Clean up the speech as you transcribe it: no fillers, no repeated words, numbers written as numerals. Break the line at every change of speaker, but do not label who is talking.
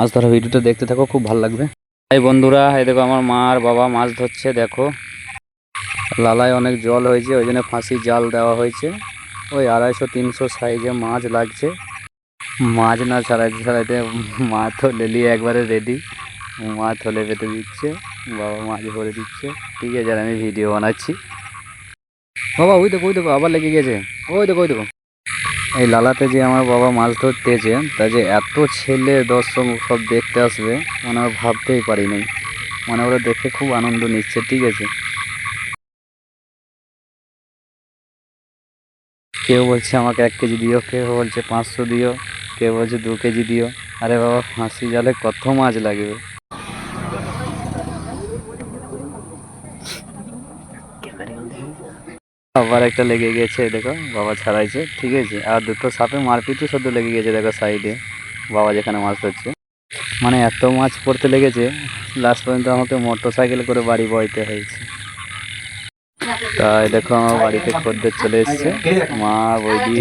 মাছ ধরা ভিডিওটা দেখতে থাকো, খুব ভালো লাগবে। এই বন্ধুরা, এই দেখো আমার মা আর বাবা মাছ ধরছে। দেখো লালায় অনেক জল হয়েছে, ওই জন্য ফাঁসি জাল দেওয়া হয়েছে। ওই 250-300 সাইজে মাছ লাগছে। মাছ না ছাড়াইতে ছাড়াইতে মা তো লেলিয়ে একবারে রেডি। মা থলে পেতে দিচ্ছে, বাবা মাছ ভরে দিচ্ছে। ঠিক আছে, আর আমি ভিডিও বানাচ্ছি। বাবা ওই দেখো আবার লেগে গেছে। ওই দেখো এই লালাতে যে আমার বাবা মাছ ধরতেছে, তা যে এত ছেলে দর্শক সব দেখতে আসবে মানে আমরা ভাবতেই পারিনি। মানে ওরা দেখে খুব আনন্দ নিচ্ছে। ঠিক আছে, কেউ বলছে আমাকে 1 কেজি দিও, কেউ বলছে 500 দিও, কেউ বলছে 2 কেজি দিও। আরে বাবা, ফাঁসি জালে কত মাছ লাগবে। আবার একটা লেগে গেছে, দেখো বাবা ছাড়াইছে। ঠিক আছে, আর দুটো সাপে মারপিটও সদ্য লেগে গেছে। দেখো সাইডে বাবা যেখানে মাছ ধরছে, মানে এত মাছ পড়তে লেগেছে, লাস্ট পর্যন্ত আমাকে মোটর সাইকেল করে বাড়ি বইতে হয়েছে। তাই দেখো আমার বাড়িতে খদ্দের চলে এসছে। মা বৌদি